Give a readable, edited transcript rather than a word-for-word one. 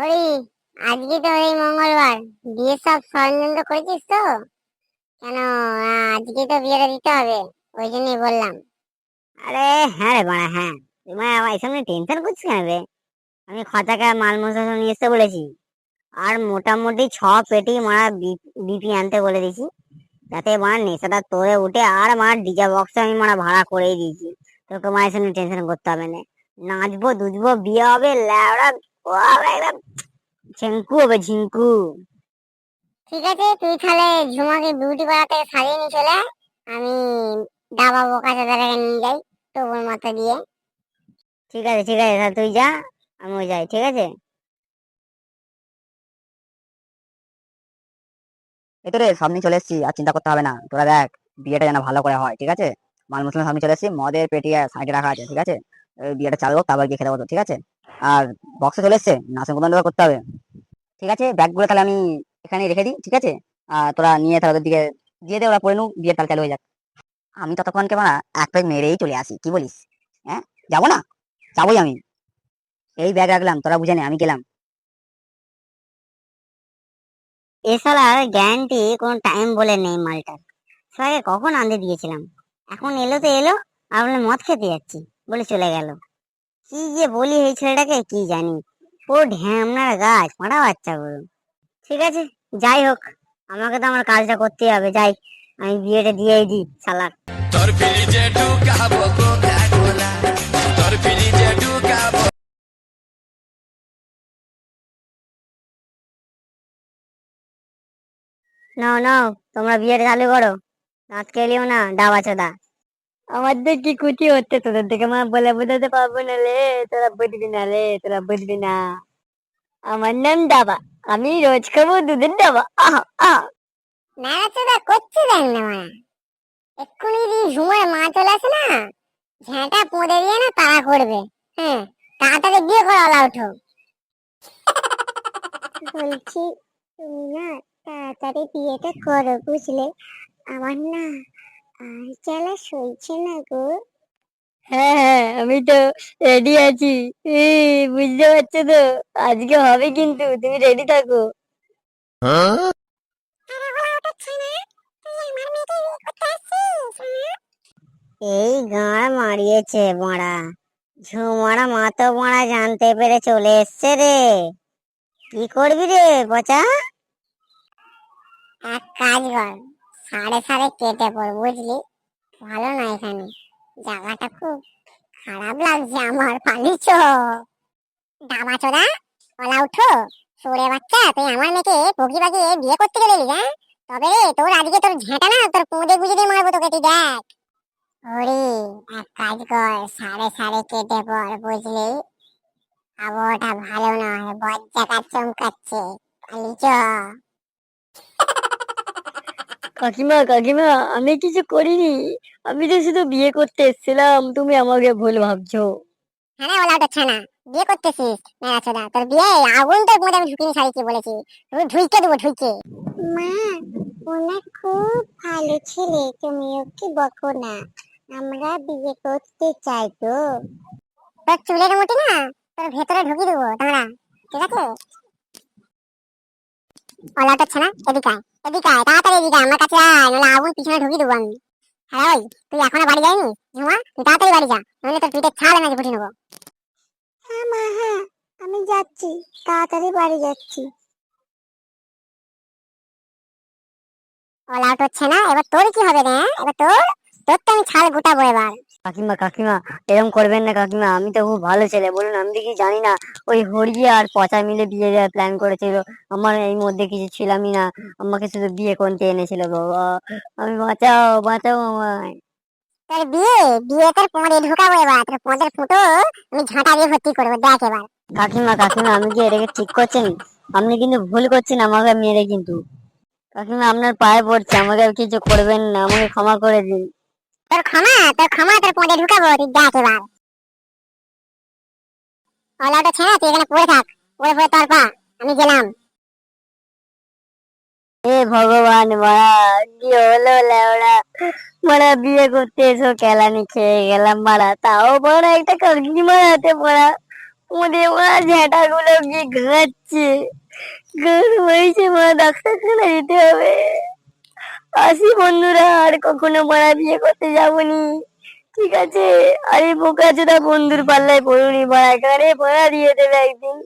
ওই আজকে তো এই মঙ্গলবার, বিয়ে সব সরঞ্জাম তো করেছিস তো? কেন আজকে তো বিয়েটা দিতে হবে, ওই জন্যই বললাম। আরে হ্যাঁ রে বাড়া, হ্যাঁ। তুই আমার এইসব নিয়ে টেনশন করছিস কেন রে? আমি খচাকা মাল মশলা সব নিয়ে এসতে বলেছি। আর মোটামুটি 6 পেটি মারা বিপি আনতে বলে দিয়েছি, যাতে মার নেশাটা তোরে উঠে। আর মার ডিজে বক্স আমি মারা ভাড়া করেই দিয়েছি। তোকে মায়ের সামনে টেনশন করতে হবে না। নাচবো দুজবো, বিয়ে হবে, ল্যাবড়া ও হবে একদম ঝিঙ্কু হবে, ঝিঙ্কু। ঠিক আছে, তুই তাহলে ঝুমাকে বিউটি পার্লার থেকে সারিয়ে নিয়ে চলে আয়। আমি ডাবা বোকা চাদাটাকে নিয়ে যাই তবুর মাথা দিয়ে। ঠিক আছে ঠিক আছে, তাহলে তুই যা, আমিও যাই, ঠিক আছে। এতো রে সামনে চলে এসেছি, আর চিন্তা করতে হবে না। তোরা দেখ, বিয়েটা যেন ভালো করে হয়, ঠিক আছে। মাল মশলা সামনে চলে এসেছি, মদের পেটি সাইডে রাখা আছে, ঠিক আছে। বিয়েটা চালু হোক, তারপর গিয়ে খেতে বলবো, ঠিক আছে। আর বক্সে চলে এসছে, নাচের মতন করতে হবে, ঠিক আছে। ব্যাগগুলো তাহলে আমি এখানে রেখে দিই, ঠিক আছে। তোরা নিয়ে তাহলে ওদের দিকে দিয়ে দে, ওরা পরে নুক, বিয়ের তাল চালু হয়ে যাক। আমি ততক্ষণ কেমন এক প্যাক মেরেই চলে আসি, কি বলিস? হ্যাঁ, যাবো না? যাবোই আমি। এই ব্যাগ রাখলাম, তোরা বুঝে নে, আমি গেলাম। এ শালার গ্যারান্টি কোনো টাইম বলে নেই মালটার। শালাকে কখন আনতে দিয়েছিলাম, এখন এলো তো এলো, আর বলে মদ খেতে যাচ্ছি বলে চলে গেল। কি যে বলি এই ছেলেটাকে কি জানি। ও ঢ্যামনার গাছ মারা বাচ্চা গুলো। ঠিক আছে, যাই হোক, আমাকে তো আমার কাজটা করতেই হবে, যাই। আমি বিয়েটা দিয়েই দিই শালার। তোর ফ্রিজে ঢুকাবো কোকা-কোলা, তোর ফ্রিজে ঢুকাবো। নাও নাও, তোমরা বিয়েটা চালু করো। নাচ খেলিও না ডাবা চোদা। আমাদের কি ক্ষতি হচ্ছে তোদের থেকে মা বলে বোঝাতে পারবো না রে। তোরা বুঝবি না রে, তোরা বুঝবি না। আমার নাম ডাবা, আমি রোজ খাবো দুধের ডাবা। আহ আহ। নাড়াচাড়া করছে দেখ না মায়া, এক্ষুনি যদি ঝুমার মা চলে আসে না, ঝ্যাঁটা পড়ে দিয়ে না তাড়া করবে। হ্যাঁ, তাড়াতাড়ি বিয়ে করা আউট হোক। বলছি, তুমি না তাড়াতাড়ি বিয়েটা করো, বুঝলে? আমার না আর জ্বালা সইছে না গো। হ্যাঁ হ্যাঁ, আমি তো রেডি আছি। বুঝতে পারছো তো, আজকে হবে কিন্তু, তুমি রেডি থাকো। এই গাঁড় মারিয়েছে মারা, ঝুমারা মা তো মারা জানতে পেরে চলে এসছে রে। কি করবি রে পচা? এক কাজ কর, সাড়ে সাড়ে কেটে পড়, বুঝলি? ভালো না এখানে, জায়গাটা খুব খারাপ লাগছে আমার, পালিছ। ডাবা চোদা, ওলা উঠো। সরে বাচ্চা, তুই আমার মেয়েকে পকি পাকিয়ে বিয়ে করতে গেলি? হ্যাঁ, তবে রে তোর আজকে তোর ঝেঁটা না তোর পুঁদে গুঁজে দিয়ে মারবো তোকে, তুই দেখ। ওরে, এক কাজ কর, সাড়ে সাড়ে কেটে পড়, বুঝলি? আবহাওয়াটা ভালো নয়, বজ্জাকার চমকাচ্ছে, পালিচ। কাকিমা কাকিমা, আমি কিছু করিনি। আমি তো শুধু বিয়ে করতে এসেছিলাম, তুমি আমাকে ভুল ভাবছো। হ্যাঁ, ওলা উঠছে না, বিয়ে করতেছিস? মেরা চোদা, তোর বিয়ে আগুন তোর পুঁদে আমি ঢুকিয়ে সারিয়ে বলেছি, তুই ঢুইকে দেবো, ঢুইকে। মা, ওনা খুব ভালো ছেলে, তুমি ওকে বকো না, আমরা বিয়ে করতে চাই তো। তোর চুলের মুঠি না তোর ভেতরে ঢুকিয়ে দেবো, দাঁড়া, ঠিক আছে? ওলা উঠছে না, এদিকে আয়, এদিকে আয়, তাড়াতাড়ি এদিকে আয়, আমার কাছে আয়, নাহলে আগুন পিছনে ঢুকিয়ে দেবো আমি। হ্যাঁ ওই, তুই এখনো বাড়ি যায়নি? ঝুমা, তুই তাড়াতাড়ি বাড়ি যা, নাহলে তোর পিঠে ছাল আমি ফুটে নেবো। হ্যাঁ মা, হ্যাঁ, আমি যাচ্ছি, তাড়াতাড়ি বাড়ি যাচ্ছি। অল আউট হচ্ছে না, এবার তোর কি হবে রে? এবার তোর তোর তো আমি ছাল গুটাবো এবার। কাকিমা কাকিমা, এরকম করবেন না কাকিমা, আমি তো খুব ভালো ছেলে, বলুন। আমি তো কি জানি না, ওই হরিয়ে আর পচা মিলে বিয়ে দেওয়ার প্ল্যান করেছিল। আমার এই মধ্যে কিছু ছিলামই না, আমাকে শুধু বিয়ে করতে এনেছিল। বাবা, আমি বাঁচাও বাঁচাও আমায়। তোর বিয়ে, বিয়ে তোর পোঁদে ঢুকাবো এবার, তোর পোঁদের ফুটো আমি ঝাঁটা দিয়ে ভর্তি করবো, দেখ এবার। কাকিমা কাকিমা, আমি কি এটাকে ঠিক করছেন? আপনি কিন্তু ভুল করছেন আমাকে মেরে, কিন্তু কাকিমা আপনার পায়ে পড়ছে, আমাকে আর কিছু করবেন না, আমাকে ক্ষমা করে দিন। তোর ক্ষমা তোর পোঁদে ঢুকাবো, তুই দেখ এবার। অল আউট হচ্ছে না, তুই এখানে পড়ে থাক, পড়ে পড়ে তোর পা, আমি গেলাম। এ ভগবান, মারা কি হলো লেওড়া। মারা বিয়ে করতে এসো কেলানি খেয়ে গেলাম মারা, তাও বড় একটা কাকি মারাতে পড়া। ওদের মারা ঝেঁটা গুলো কি ঘাচ্ছে, গান হয়েছে মা, ডাক্তারখানা যেতে হবে। আসি বন্ধুরা, আর কখনো মারা বিয়ে করতে যাবনি, ঠিক আছে? আরে বোকা চোদা বন্ধুর পাল্লায় পড়ুনি, মারা গানে মারা দিয়ে দেবে একদিন।